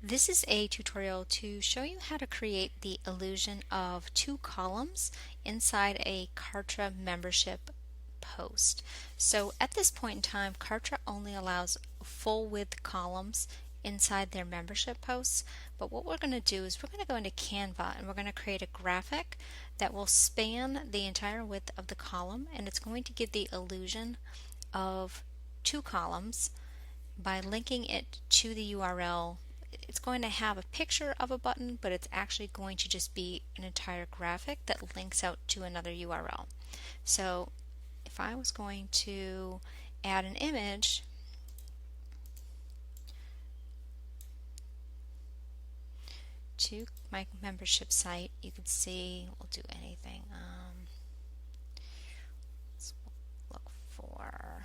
This is a tutorial to show you how to create the illusion of two columns inside a Kartra membership post. So at this point in time, Kartra only allows full width columns inside their membership posts, but what we're going to do is we're going to go into Canva and we're going to create a graphic that will span the entire width of the column, and it's going to give the illusion of two columns by linking it to the URL. It's going to have a picture of a button, but it's actually going to just be an entire graphic that links out to another URL. So if I was going to add an image, to my membership site, you can see we'll do anything. Let's look for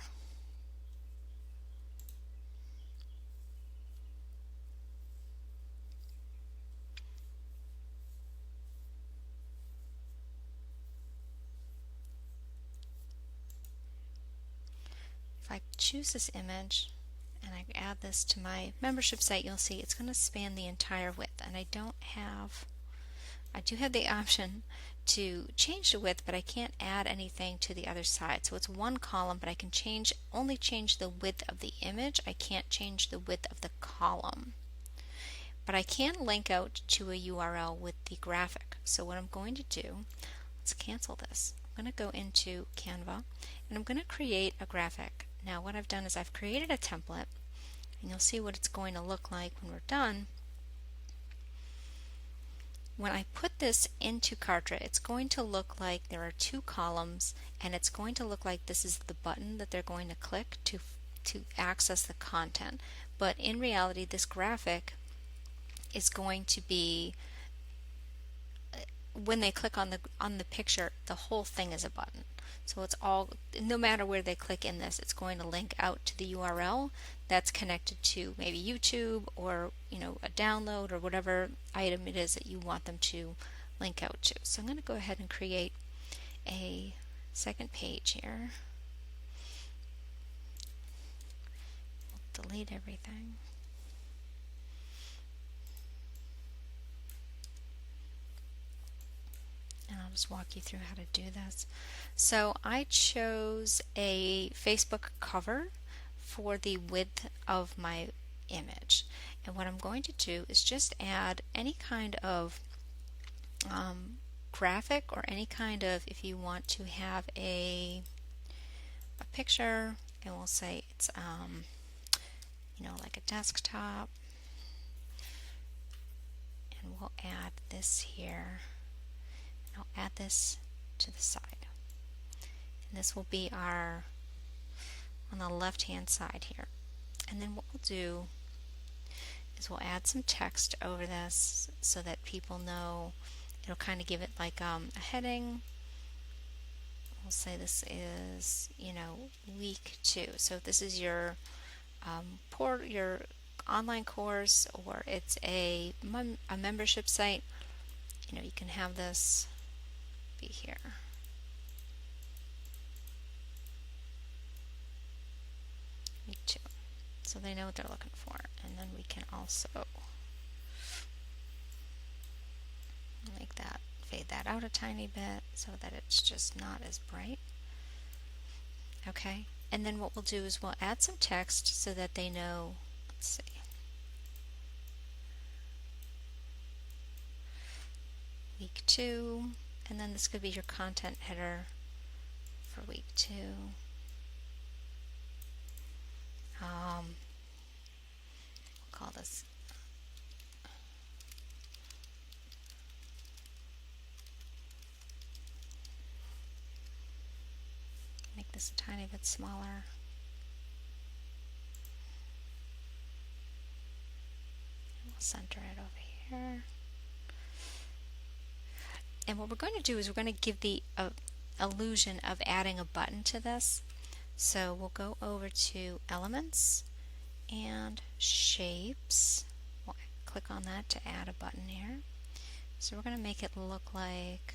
if I choose this image and I add this to my membership site, you'll see it's going to span the entire width, and I do have the option to change the width, but I can't add anything to the other side. So it's one column, but I can only change the width of the image. I can't change the width of the column. But I can link out to a URL with the graphic. So what I'm going to do, let's cancel this. I'm going to go into Canva and I'm going to create a graphic. Now what I've done is I've created a template, and you'll see what it's going to look like when we're done. When I put this into Kartra, it's going to look like there are two columns, and it's going to look like this is the button that they're going to click to access the content. But in reality, this graphic is going to be, when they click on the picture, the whole thing is a button. So it's all, no matter where they click in this, it's going to link out to the URL that's connected to maybe YouTube or a download or whatever item it is that you want them to link out to. So I'm going to go ahead and create a second page here. We'll delete everything. And I'll just walk you through how to do this. So I chose a Facebook cover for the width of my image. And what I'm going to do is just add any kind of graphic, or any kind of, if you want to have a picture, and we'll say it's like a desktop, and we'll add this here. I'll add this to the side, and this will be our on the left hand side here. And then what we'll do is we'll add some text over this so that people know. It'll kind of give it like a heading. We'll say this is week 2. So if this is your your online course, or it's a membership site, you can have this be here. Week 2. So they know what they're looking for. And then we can also make that, fade that out a tiny bit so that it's just not as bright. Okay, and then what we'll do is we'll add some text so that they know, let's see, week 2, and then this could be your content header for week 2. We'll call this make this a tiny bit smaller. We'll center it over here. And what we're going to do is we're going to give the illusion of adding a button to this. So we'll go over to Elements and Shapes. We'll click on that to add a button here. So we're going to make it look like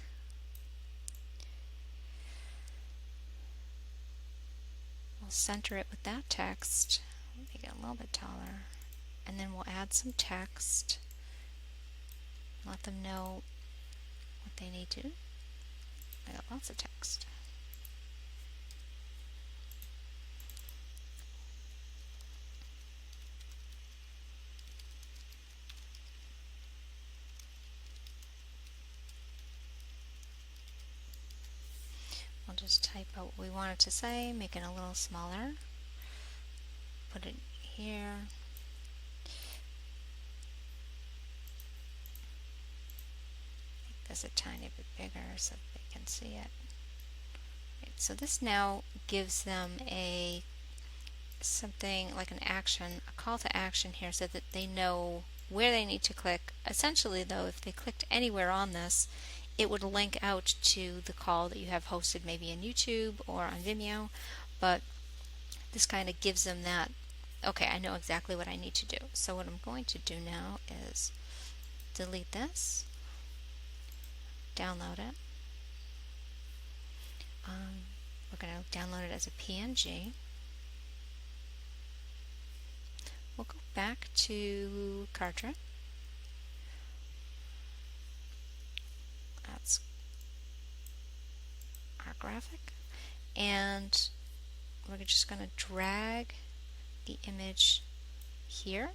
we'll center it with that text. Make it a little bit taller, and then we'll add some text. Let them know what they need to do. I got lots of text. I'll just type out what we want it to say, make it a little smaller, put it here. Make this a tiny bit bigger so that they can see it. Right, so this now gives them something like an action, a call to action here so that they know where they need to click. Essentially though, if they clicked anywhere on this, it would link out to the call that you have hosted maybe in YouTube or on Vimeo, but this kind of gives them that, okay, I know exactly what I need to do. So what I'm going to do now is delete this, download it. We're going to download it as a PNG. We'll go back to Kartra. That's our graphic. And we're just going to drag the image here.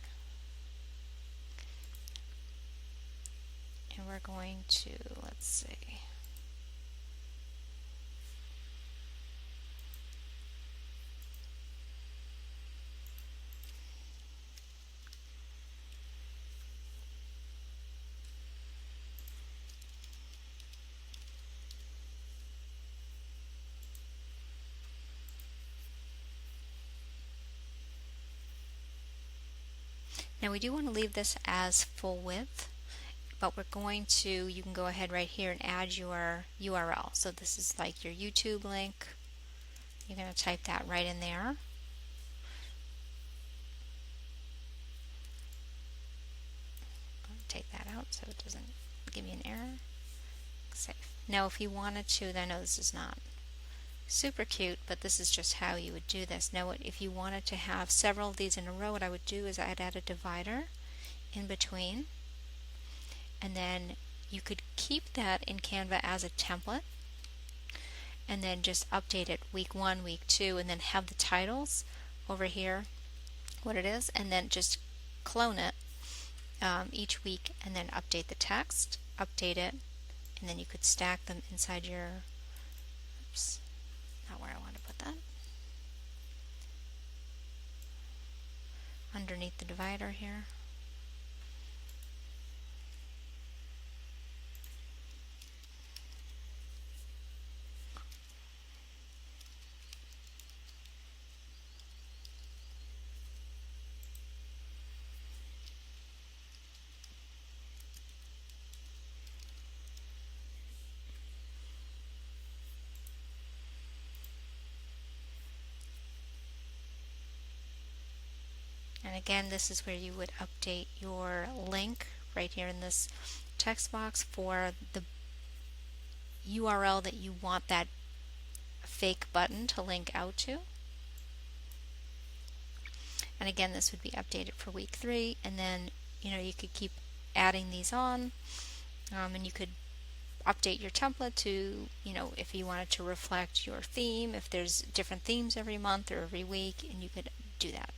And we're going to, let's see. Now we do want to leave this as full width, but we're going to, you can go ahead right here and add your URL. So this is like your YouTube link. You're going to type that right in there. I'll take that out so it doesn't give me an error. Save. Now if you wanted to, I know this is not super cute, but this is just how you would do this. Now if you wanted to have several of these in a row, what I would do is I'd add a divider in between, and then you could keep that in Canva as a template and then just update it week 1, week 2, and then have the titles over here, what it is, and then just clone it each week and then update the text, update it, and then you could stack them inside your, oops, not where I want to put that, underneath the divider here. And again, this is where you would update your link right here in this text box for the URL that you want that fake button to link out to. And again, this would be updated for week 3, and then you could keep adding these on, and you could update your template to, if you wanted to reflect your theme, if there's different themes every month or every week, and you could do that.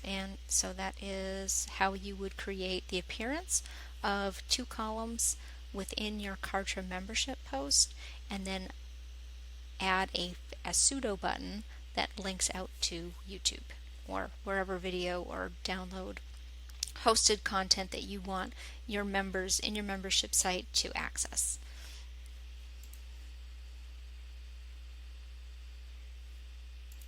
And so that is how you would create the appearance of 2 columns within your Kartra membership post, and then add a pseudo button that links out to YouTube or wherever video or download hosted content that you want your members in your membership site to access.